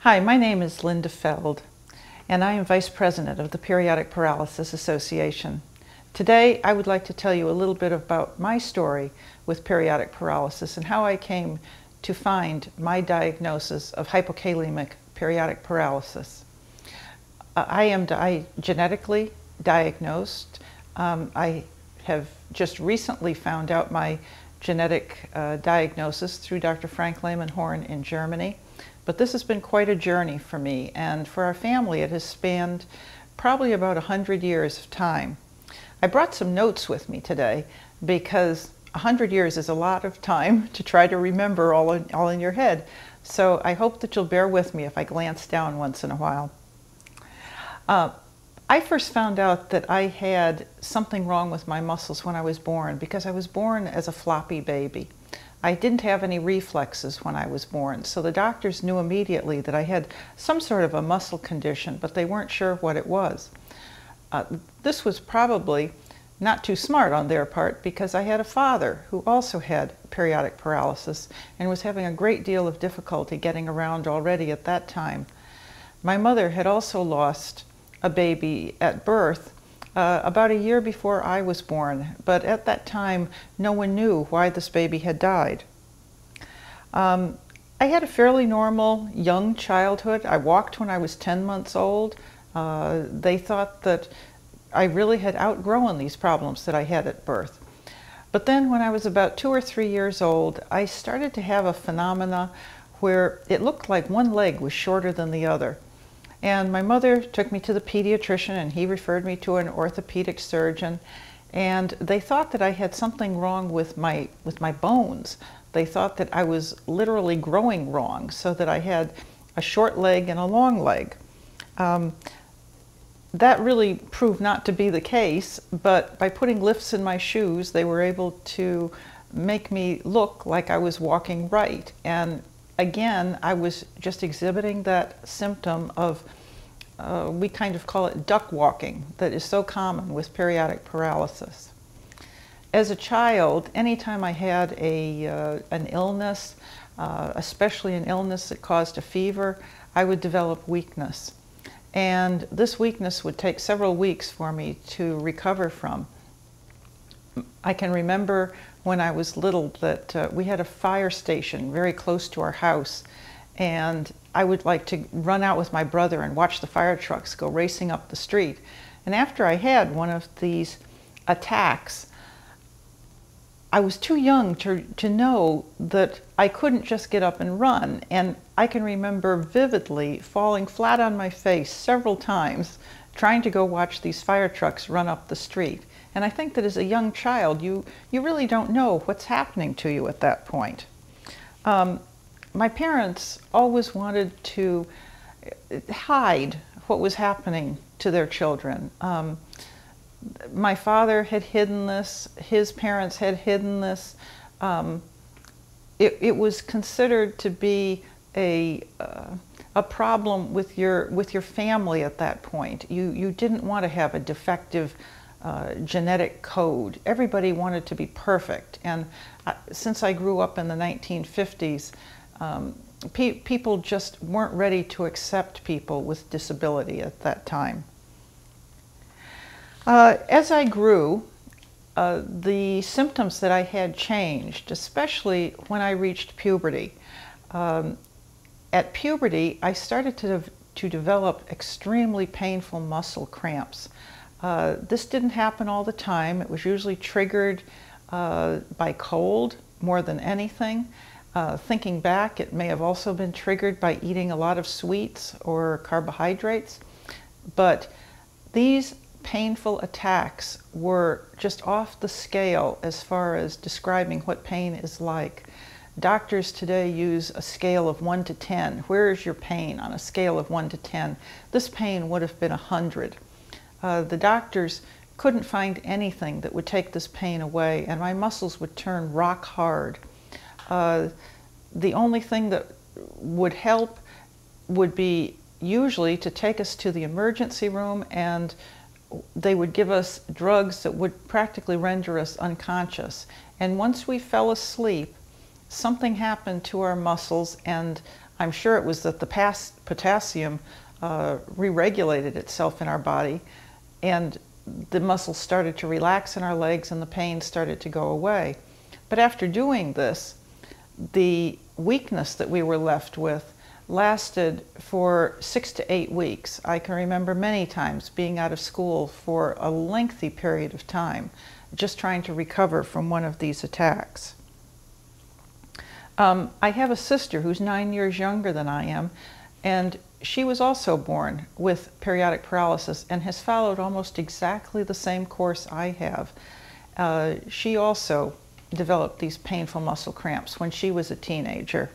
Hi, my name is Linda Feld, and I am Vice President of the Periodic Paralysis Association. Today, I would like to tell you a little bit about my story with periodic paralysis and how I came to find my diagnosis of hypokalemic periodic paralysis. I am genetically diagnosed. I have just recently found out my genetic diagnosis through Dr. Frank Lehmann-Horn in Germany. But this has been quite a journey for me, and for our family it has spanned probably about 100 years of time. I brought some notes with me today because 100 years is a lot of time to try to remember all in your head. So I hope that you'll bear with me if I glance down once in a while. I first found out that I had something wrong with my muscles when I was born because I was born as a floppy baby. I didn't have any reflexes when I was born, so the doctors knew immediately that I had some sort of a muscle condition, but they weren't sure what it was. This was probably not too smart on their part because I had a father who also had periodic paralysis and was having a great deal of difficulty getting around already at that time. My mother had also lost a baby at birth about a year before I was born, but at that time no one knew why this baby had died. I had a fairly normal young childhood. I walked when I was 10 months old. They thought that I really had outgrown these problems that I had at birth. But then when I was about 2 or 3 years old, I started to have a phenomena where it looked like one leg was shorter than the other. And my mother took me to the pediatrician and he referred me to an orthopedic surgeon, and they thought that I had something wrong with my bones. They thought that I was literally growing wrong, so that I had a short leg and a long leg. That really proved not to be the case, but by putting lifts in my shoes, they were able to make me look like I was walking right. And again, I was just exhibiting that symptom of, we kind of call it duck walking, that is so common with periodic paralysis. As a child, anytime I had an illness, especially an illness that caused a fever, I would develop weakness. And this weakness would take several weeks for me to recover from. I can remember when I was little that we had a fire station very close to our house, and I would like to run out with my brother and watch the fire trucks go racing up the street. And after I had one of these attacks, I was too young to know that I couldn't just get up and run, and I can remember vividly falling flat on my face several times trying to go watch these fire trucks run up the street. And I think that as a young child, you really don't know what's happening to you at that point. My parents always wanted to hide what was happening to their children. My father had hidden this, his parents had hidden this. It was considered to be a problem with your family at that point. You didn't want to have a defective genetic code. Everybody wanted to be perfect, and since I grew up in the 1950s, people just weren't ready to accept people with disability at that time. As I grew, the symptoms that I had changed, especially when I reached puberty. At puberty, I started to develop extremely painful muscle cramps. This didn't happen all the time. It was usually triggered by cold more than anything. Thinking back, it may have also been triggered by eating a lot of sweets or carbohydrates. But these painful attacks were just off the scale as far as describing what pain is like. Doctors today use a scale of 1 to 10. Where is your pain on a scale of 1 to 10? This pain would have been 100. The doctors couldn't find anything that would take this pain away, and my muscles would turn rock hard. The only thing that would help would be usually to take us to the emergency room, and they would give us drugs that would practically render us unconscious. And once we fell asleep, something happened to our muscles, and I'm sure it was that the potassium re-regulated itself in our body, and the muscles started to relax in our legs and the pain started to go away. But after doing this, the weakness that we were left with lasted for 6 to 8 weeks. I can remember many times being out of school for a lengthy period of time, just trying to recover from one of these attacks. I have a sister who's 9 years younger than I am, and she was also born with periodic paralysis and has followed almost exactly the same course I have. She also developed these painful muscle cramps when she was a teenager.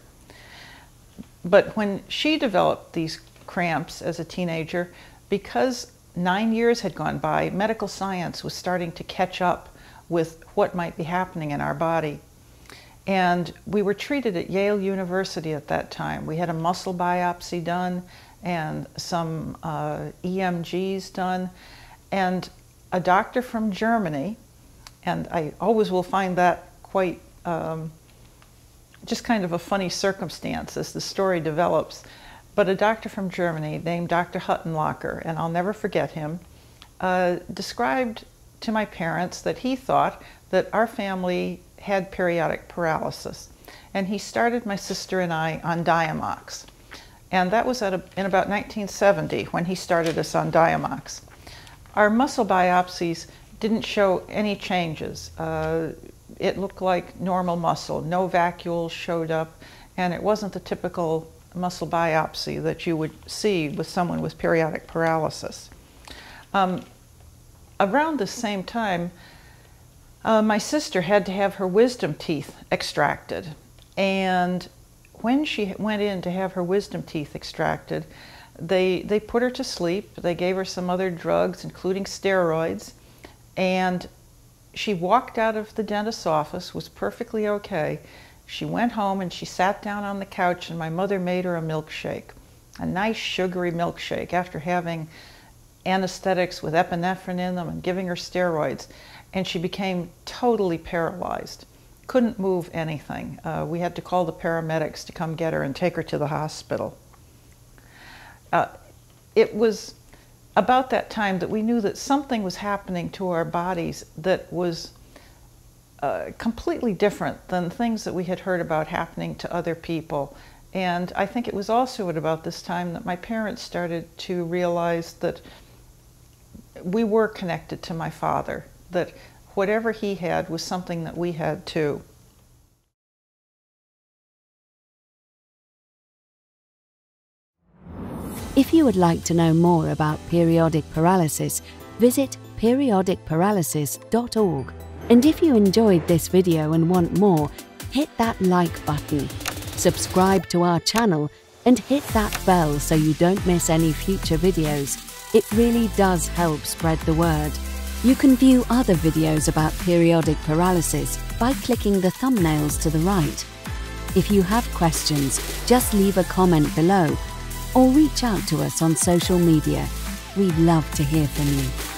But when she developed these cramps as a teenager, because 9 years had gone by, medical science was starting to catch up with what might be happening in our body. And we were treated at Yale University at that time. We had a muscle biopsy done and some EMGs done. And a doctor from Germany, and I always will find that quite just kind of a funny circumstance as the story develops, but a doctor from Germany named Dr. Huttenlocher, and I'll never forget him, described to my parents that he thought that our family had periodic paralysis. And he started my sister and I on Diamox. And that was in about 1970 when he started us on Diamox. Our muscle biopsies didn't show any changes. It looked like normal muscle. No vacuoles showed up, and it wasn't the typical muscle biopsy that you would see with someone with periodic paralysis. Around the same time, my sister had to have her wisdom teeth extracted. And when she went in to have her wisdom teeth extracted, they put her to sleep. They gave her some other drugs, including steroids. And she walked out of the dentist's office, was perfectly okay. She went home and she sat down on the couch, and my mother made her a milkshake, a nice sugary milkshake, after having anesthetics with epinephrine in them and giving her steroids. And she became totally paralyzed, couldn't move anything. We had to call the paramedics to come get her and take her to the hospital. It was about that time that we knew that something was happening to our bodies that was completely different than things that we had heard about happening to other people. And I think it was also at about this time that my parents started to realize that we were connected to my father, that whatever he had was something that we had too. If you would like to know more about periodic paralysis, visit periodicparalysis.org. And if you enjoyed this video and want more, hit that like button, subscribe to our channel, and hit that bell so you don't miss any future videos. It really does help spread the word. You can view other videos about periodic paralysis by clicking the thumbnails to the right. If you have questions, just leave a comment below or reach out to us on social media. We'd love to hear from you.